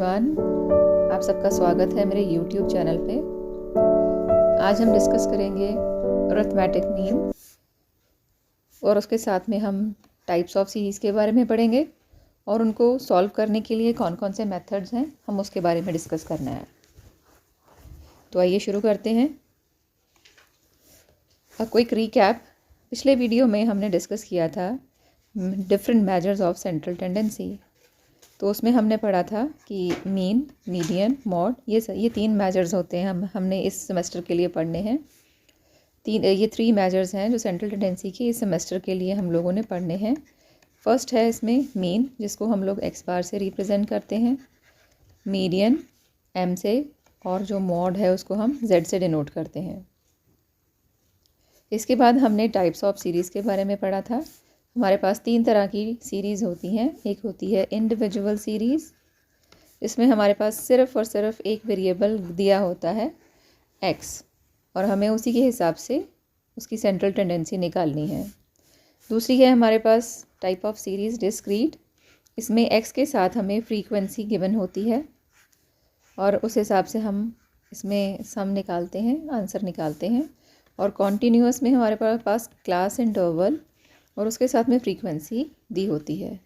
Everyone, आप सबका स्वागत है मेरे YouTube चैनल पे। आज हम डिस्कस करेंगे अरिथमेटिक मीन और उसके साथ में हम टाइप्स ऑफ सीरीज़ के बारे में पढ़ेंगे और उनको सॉल्व करने के लिए कौन कौन से मेथड्स हैं हम उसके बारे में डिस्कस करना है। तो आइए शुरू करते हैं। क्विक रीकैप, पिछले वीडियो में हमने डिस्कस किया था different measures of central tendency. तो उसमें हमने पढ़ा था कि मीन, मीडियन, मॉड, ये तीन मेजर्स होते हैं। हमने इस सेमेस्टर के लिए पढ़ने हैं। ये 3 मेजर्स हैं जो सेंट्रल टेंडेंसी के इस सेमेस्टर के लिए हम लोगों ने पढ़ने हैं। फर्स्ट है इसमें मीन, जिसको हम लोग एक्स बार से रिप्रेजेंट करते हैं, मीडियन एम से, और जो मॉड है उसको हम जेड से डिनोट करते हैं। इसके बाद हमने टाइप्स ऑफ सीरीज़ के बारे में पढ़ा था। हमारे पास 3 तरह की सीरीज़ होती हैं। एक होती है इंडिविजुअल सीरीज़, इसमें हमारे पास सिर्फ़ और सिर्फ एक वेरिएबल दिया होता है x, और हमें उसी के हिसाब से उसकी सेंट्रल टेंडेंसी निकालनी है। दूसरी है हमारे पास टाइप ऑफ सीरीज़ डिस्क्रीट, इसमें x के साथ हमें फ्रीक्वेंसी गिवन होती है और उस हिसाब से हम इसमें सम निकालते हैं, आंसर निकालते हैं। और कॉन्टीन्यूअस में हमारे पास क्लास इंटरवल और उसके साथ में फ्रीक्वेंसी दी होती है।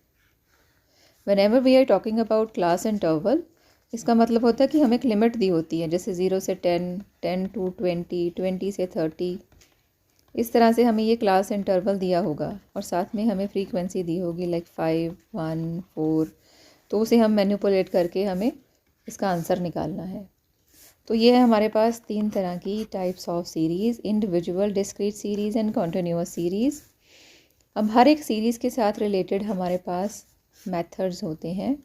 Whenever we are talking about class interval, इसका मतलब होता है कि हमें एक लिमिट दी होती है, जैसे 0 से 10, 10 to 20, 20 से 30, इस तरह से हमें ये क्लास इंटरवल दिया होगा और साथ में हमें फ्रीक्वेंसी दी होगी लाइक 5, 1, 4। तो उसे हम मैनिपुलेट करके हमें इसका आंसर निकालना है। तो ये है हमारे पास 3 तरह की types of series, individual, discrete series and continuous series. अब हर एक सीरीज़ के साथ रिलेटेड हमारे पास मेथड्स होते हैं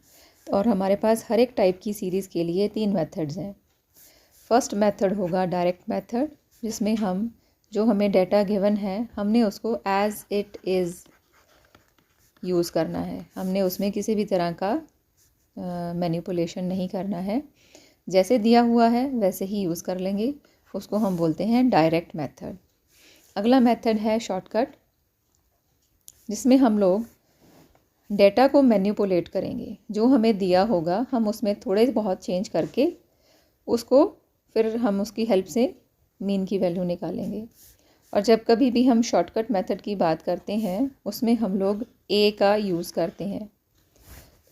और हमारे पास हर एक टाइप की सीरीज़ के लिए 3 मेथड्स हैं। फर्स्ट मेथड होगा डायरेक्ट मेथड, जिसमें जो हमें डेटा गिवन है हमने उसको एज इट इज़ यूज़ करना है। हमने उसमें किसी भी तरह का मैनिपुलेशन नहीं करना है, जैसे दिया हुआ है वैसे ही यूज़ कर लेंगे। उसको हम बोलते हैं डायरेक्ट मेथड। अगला मेथड है शॉर्टकट, जिसमें हम लोग डेटा को मैनिपुलेट करेंगे। जो हमें दिया होगा हम उसमें थोड़े बहुत चेंज करके उसको फिर हम उसकी हेल्प से मीन की वैल्यू निकालेंगे। और जब कभी भी हम शॉर्टकट मेथड की बात करते हैं उसमें हम लोग ए का यूज़ करते हैं।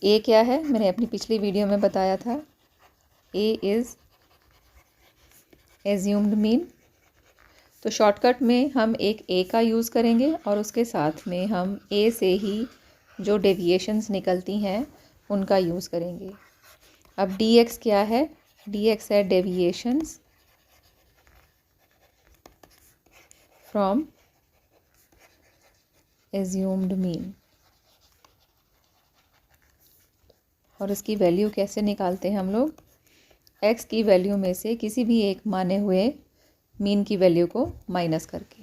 ए क्या है, मैंने अपनी पिछली वीडियो में बताया था। A is assumed mean. तो शॉर्टकट में हम एक ए का यूज़ करेंगे और उसके साथ में हम ए से ही जो डेविएशंस निकलती हैं उनका यूज़ करेंगे। अब डी एक्स क्या है, डी एक्स है डेविएशंस फ्रॉम एज्यूम्ड मीन। और इसकी वैल्यू कैसे निकालते हैं हम लोग, एक्स की वैल्यू में से किसी भी एक माने हुए मीन की वैल्यू को माइनस करके।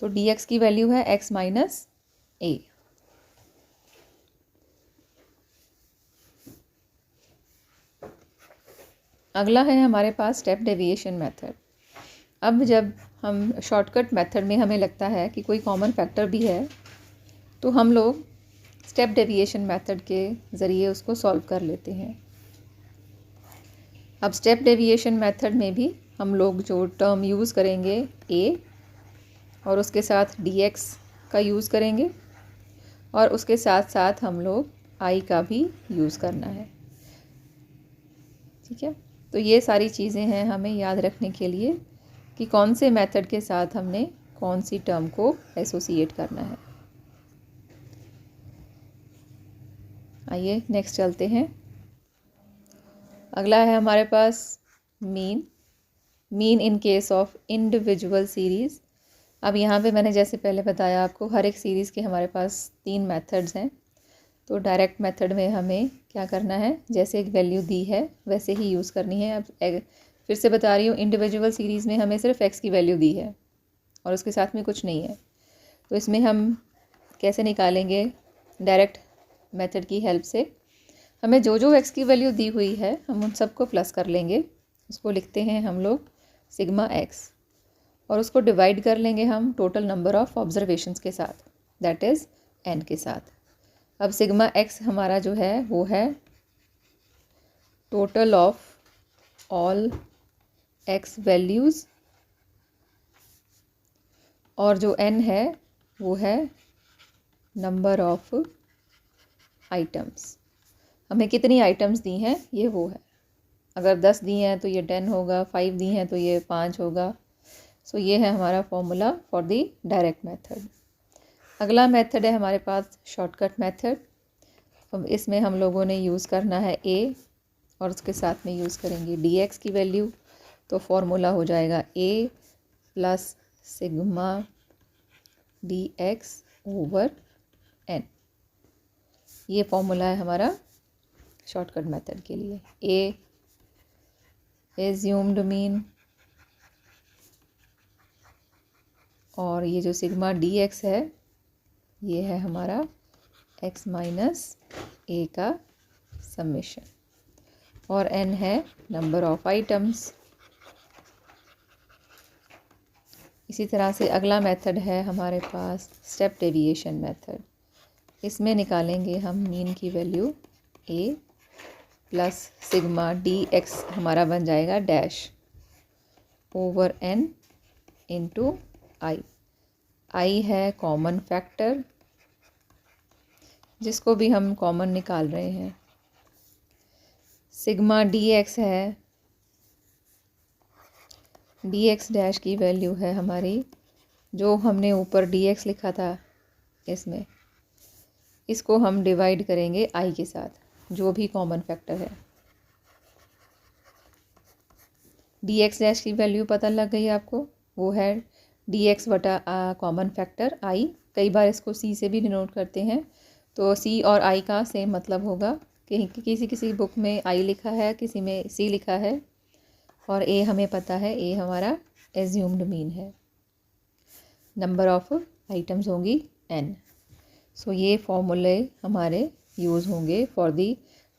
तो डी एक्स की वैल्यू है x माइनस ए। अगला है हमारे पास स्टेप डेविएशन मेथड। अब जब हम शॉर्टकट मेथड में हमें लगता है कि कोई कॉमन फैक्टर भी है तो हम लोग स्टेप डेविएशन मेथड के ज़रिए उसको सॉल्व कर लेते हैं। अब स्टेप डेविएशन मेथड में भी हम लोग जो टर्म यूज़ करेंगे ए, और उसके साथ डी एक्स का यूज़ करेंगे और उसके साथ साथ हम लोग आई का भी यूज़ करना है। ठीक है, तो ये सारी चीज़ें हैं हमें याद रखने के लिए कि कौन से मेथड के साथ हमने कौन सी टर्म को एसोसिएट करना है। आइए नेक्स्ट चलते हैं। अगला है हमारे पास mean, mean in case of individual series. अब यहाँ पे मैंने जैसे पहले बताया आपको, हर एक सीरीज़ के हमारे पास 3 मेथड्स हैं। तो डायरेक्ट मेथड में हमें क्या करना है, जैसे एक वैल्यू दी है वैसे ही यूज़ करनी है। अब फिर से बता रही हूँ, इंडिविजुअल सीरीज़ में हमें सिर्फ एक्स की वैल्यू दी है और उसके साथ में कुछ नहीं है। तो इसमें हम कैसे निकालेंगे, डायरेक्ट मेथड की हेल्प से हमें जो एक्स की वैल्यू दी हुई है हम उन सबको प्लस कर लेंगे। उसको लिखते हैं हम लोग सिग्मा एक्स, और उसको डिवाइड कर लेंगे हम टोटल नंबर ऑफ़ ऑब्जर्वेशंस के साथ, दैट इज़ n के साथ। अब सिग्मा एक्स हमारा जो है वो है total of all x values, और जो n है वो है नंबर ऑफ आइटम्स। हमें कितनी आइटम्स दी हैं ये वो है। अगर 10 दी हैं तो ये 10 होगा, 5 दी हैं तो ये 5 होगा। सो ये है हमारा formula for the direct method. अगला मेथड है हमारे पास शॉर्टकट मेथड। अब इसमें हम लोगों ने यूज़ करना है a और उसके साथ में यूज़ करेंगे dx की वैल्यू। तो फॉर्मूला हो जाएगा a plus sigma dx over n। ये फॉर्मूला है हमारा शॉर्टकट मेथड के लिए। a एज्यूम्ड मीन और ये जो सिग्मा dx है ये है हमारा x माइनस a का समेशन, और n है नंबर ऑफ आइटम्स। इसी तरह से अगला मेथड है हमारे पास स्टेप डेविएशन मेथड। इसमें निकालेंगे हम मीन की value a plus sigma dx हमारा बन जाएगा dash over n into i। i है कॉमन फैक्टर जिसको भी हम कॉमन निकाल रहे हैं। सिग्मा dx है, dx डैश की वैल्यू है हमारी जो हमने ऊपर dx लिखा था, इसमें इसको हम डिवाइड करेंगे i के साथ जो भी कॉमन फैक्टर है। dx डैश की वैल्यू पता लग गई आपको, वो है dx बटा कॉमन फैक्टर i। कई बार इसको c से भी डिनोट करते हैं, तो c और i का सेम मतलब होगा। कहीं किसी किसी बुक में i लिखा है, किसी में c लिखा है, और a हमें पता है a हमारा एज्यूम्ड मीन है। नंबर ऑफ आइटम्स होंगी n। सो ये फॉर्मूले हमारे यूज़ होंगे for the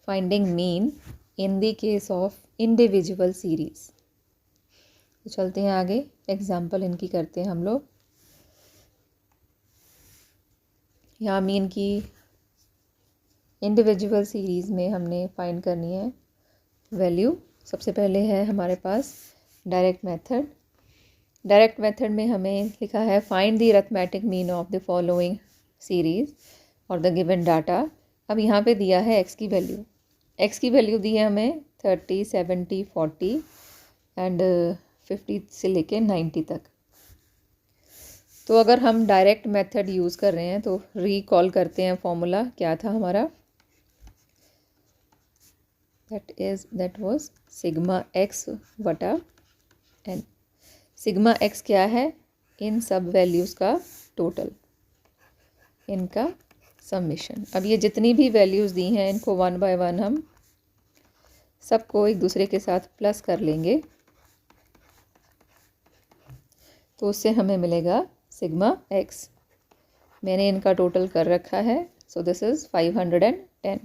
finding mean in the case of individual series. तो चलते हैं आगे, एग्जाम्पल इनकी करते हैं हम लोग। यहाँ मीन की इंडिविजुअल सीरीज़ में हमने फाइंड करनी है वैल्यू। सबसे पहले है हमारे पास डायरेक्ट मेथड। डायरेक्ट मेथड में हमें लिखा है find the arithmetic mean of the following series और द गिवन डाटा। अब यहाँ पे दिया है x की वैल्यू। x की वैल्यू दी है हमें 30, 70, 40 एंड 50 से लेके 90 तक। तो अगर हम डायरेक्ट मेथड यूज़ कर रहे हैं तो रिकॉल करते हैं फॉर्मूला क्या था हमारा, दैट वाज सिग्मा x बटा n। सिग्मा x क्या है, इन सब वैल्यूज़ का टोटल, इनका समेशन। अब ये जितनी भी वैल्यूज़ दी हैं इनको वन बाय वन हम सबको एक दूसरे के साथ प्लस कर लेंगे, तो उससे हमें मिलेगा सिग्मा x। मैंने इनका टोटल कर रखा है, सो दिस इज़ 510।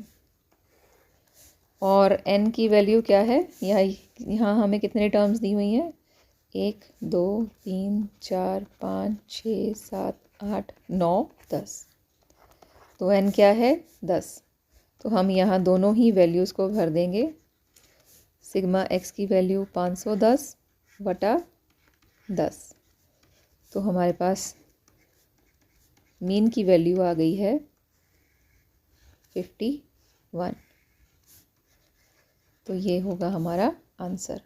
और n की वैल्यू क्या है, यहाँ हमें कितने टर्म्स दी हुई हैं, 1 2 3 4 5 6 7 8 9 10। तो n क्या है 10। तो हम यहाँ दोनों ही वैल्यूज़ को भर देंगे। सिग्मा x की वैल्यू 510 बटा 10। तो हमारे पास मीन की वैल्यू आ गई है 51। तो ये होगा हमारा आंसर।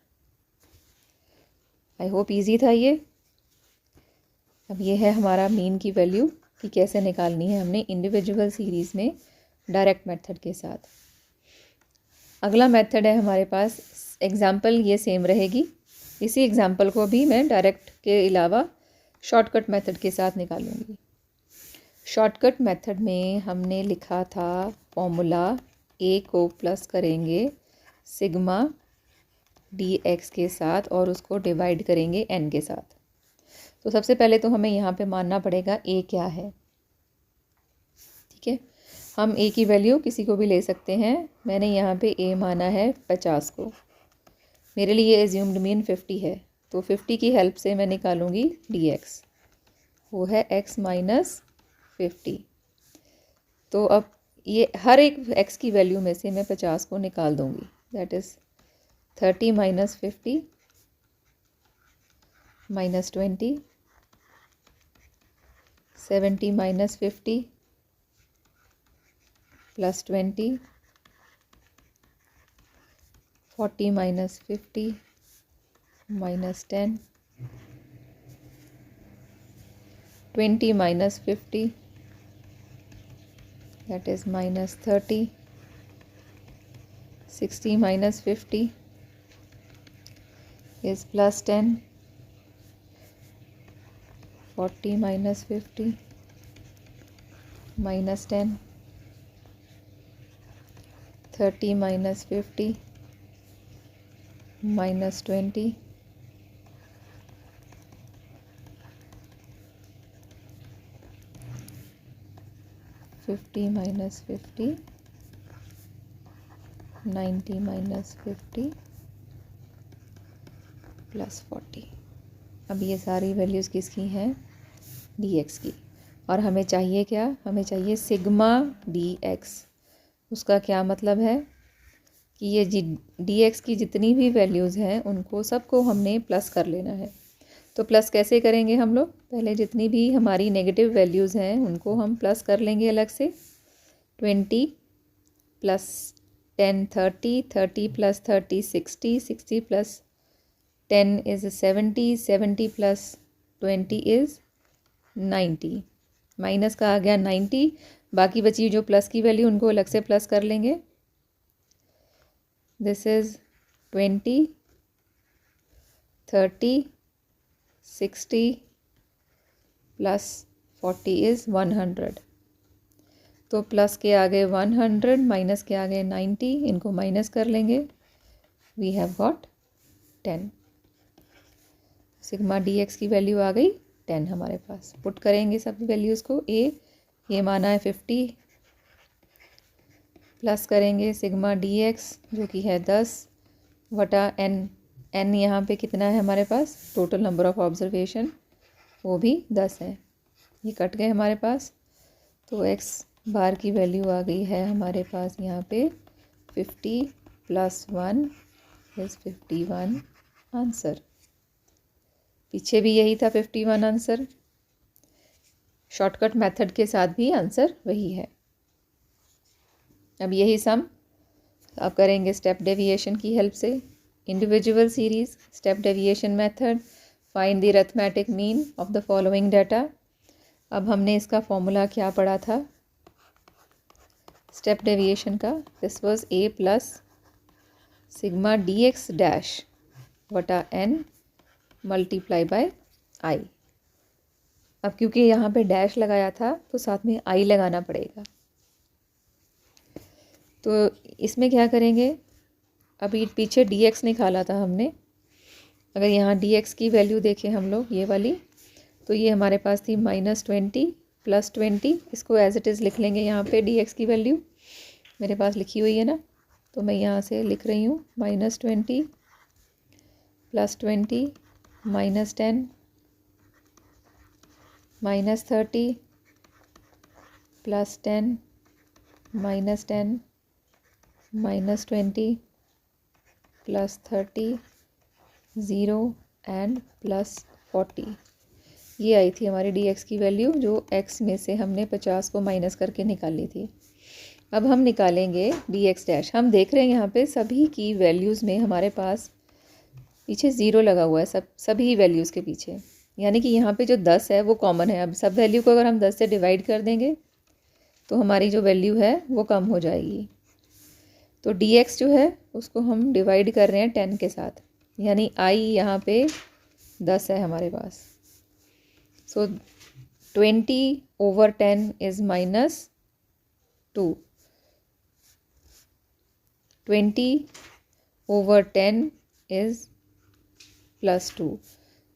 आई होप इजी था ये। अब ये है हमारा मीन की वैल्यू कि कैसे निकालनी है हमने इंडिविजुअल सीरीज़ में डायरेक्ट मेथड के साथ। अगला मेथड है हमारे पास, एग्जाम्पल ये सेम रहेगी। इसी एग्जाम्पल को भी मैं डायरेक्ट के अलावा शॉर्टकट मेथड के साथ निकालूंगी। शॉर्टकट मेथड में हमने लिखा था फॉर्मूला a को प्लस करेंगे सिग्मा dx के साथ और उसको डिवाइड करेंगे n के साथ। तो सबसे पहले तो हमें यहाँ पे मानना पड़ेगा a क्या है। ठीक है, हम a की वैल्यू किसी को भी ले सकते हैं। मैंने यहाँ पे a माना है 50 को। मेरे लिए एज्यूम्ड मीन 50 है, तो 50 की हेल्प से मैं निकालूंगी dx, वो है x माइनस 50। तो अब ये हर एक x की वैल्यू में से मैं 50 को निकाल दूंगी। That is 30 minus 50 minus 20, 70 minus 50 plus 20, 40 minus 50 minus 10, 20 minus 50, that is minus 30, 60 minus 50 is plus 10, 40 minus 50 minus 10, 30 minus 50 minus 20, 50 minus 50, 90 minus 50 plus 40। अब ये सारी वैल्यूज़ किसकी हैं? dx की। और हमें चाहिए क्या? हमें चाहिए सिग्मा dx। उसका क्या मतलब है कि ये dx की जितनी भी वैल्यूज़ हैं उनको सबको हमने प्लस कर लेना है। तो प्लस कैसे करेंगे हम लोग? पहले जितनी भी हमारी नेगेटिव वैल्यूज़ हैं उनको हम प्लस कर लेंगे अलग से। 20 plus 10 30, 30 plus 30 60, 60 plus 10 is 70, 70 plus 20 is 90। Minus का आ गया 90, बाकी बची जो प्लस की वैल्यू उनको अलग से प्लस कर लेंगे। This is 20, 30, 60 plus 40 is 100। तो प्लस के आगे 100 माइनस के आगे 90, इनको माइनस कर लेंगे। We have got 10। Sigma dx की वैल्यू आ गई 10 हमारे पास। पुट करेंगे सब वैल्यूज़ को। ये माना है 50, प्लस करेंगे सिग्मा dx जो कि है 10 वटा n यहाँ पे कितना है हमारे पास? टोटल नंबर ऑफ़ ऑब्जर्वेशन वो भी 10 है। ये कट गए हमारे पास। तो x बार की वैल्यू आ गई है हमारे पास यहाँ पे 50 प्लस 1 इज़ 51 आंसर। पीछे भी यही था 51 आंसर। शॉर्टकट मेथड के साथ भी आंसर वही है। अब यही सम अब करेंगे स्टेप डेविएशन की हेल्प से। Individual series, step deviation method, find the arithmetic mean of the following data. अब हमने इसका फॉर्मूला क्या पढ़ा था स्टेप डेविएशन का? This was a plus sigma dx dash वटा n मल्टीप्लाई बाय i। अब क्योंकि यहाँ पे डैश लगाया था तो साथ में i लगाना पड़ेगा। तो इसमें क्या करेंगे? अभी पीछे dx निकाला था हमने। अगर यहाँ dx की वैल्यू देखें हम लोग ये वाली, तो ये हमारे पास थी -20 प्लस 20। इसको एज इट इज़ लिख लेंगे। यहाँ पे dx की वैल्यू मेरे पास लिखी हुई है ना, तो मैं यहाँ से लिख रही हूँ -20 plus 20 -10 -30 plus 10 -10 -20 plus 30 0 and plus 40। ये आई थी हमारी dx की वैल्यू जो x में से हमने 50 को माइनस करके निकाली थी। अब हम निकालेंगे dx डैश। हम देख रहे हैं यहाँ पे सभी की वैल्यूज़ में हमारे पास पीछे 0 लगा हुआ है, सभी वैल्यूज़ के पीछे। यानी कि यहाँ पे जो 10 है वो कॉमन है। अब सब वैल्यू को अगर हम 10 से डिवाइड कर देंगे तो हमारी जो वैल्यू है वो कम हो जाएगी। तो dx जो है उसको हम डिवाइड कर रहे हैं 10 के साथ, यानी i यहाँ पे 10 है हमारे पास। सो 20/10 इज़ -2। 20/10 इज़ +2।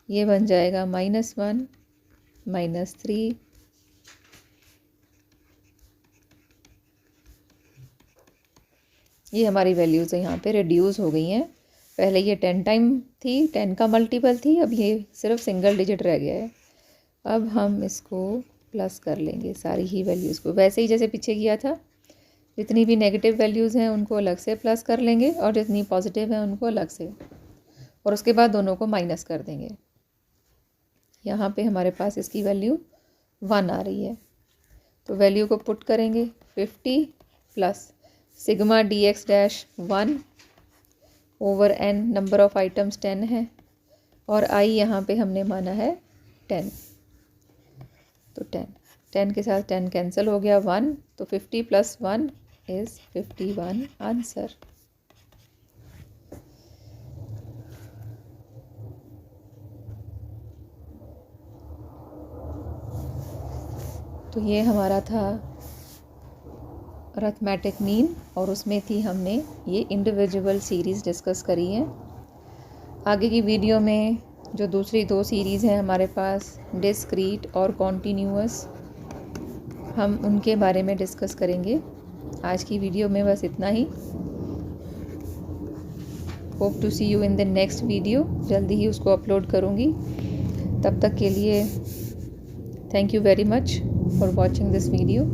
ये बन जाएगा -1 -3 ये हमारी वैल्यूज़ यहाँ पे रिड्यूस हो गई हैं। पहले ये 10 टाइम थी, 10 का मल्टीपल थी, अब ये सिर्फ सिंगल डिजिट रह गया है। अब हम इसको प्लस कर लेंगे सारी ही वैल्यूज़ को, वैसे ही जैसे पीछे किया था। जितनी भी नेगेटिव वैल्यूज़ हैं उनको अलग से प्लस कर लेंगे और जितनी पॉजिटिव हैं उनको अलग से, और उसके बाद दोनों को माइनस कर देंगे। यहाँ पे हमारे पास इसकी वैल्यू 1 आ रही है, तो वैल्यू को पुट करेंगे 50 plus sigma D x dash 1 over n, number of items 10 है, और i यहाँ पे हमने माना है 10, तो 10 के साथ 10 कैंसिल हो गया, 1, तो 50 प्लस 1 इज़ 51 आंसर। तो ये हमारा था अरिथमेटिक मीन, और उसमें थी हमने ये इंडिविजुअल सीरीज़ डिस्कस करी है। आगे की वीडियो में जो दूसरी 2 सीरीज़ हैं हमारे पास, डिस्क्रीट और कॉन्टीन्यूअस, हम उनके बारे में डिस्कस करेंगे। आज की वीडियो में बस इतना ही। Hope to see you in the next video. जल्दी ही उसको अपलोड करूँगी। तब तक के लिए thank you very much for watching this video.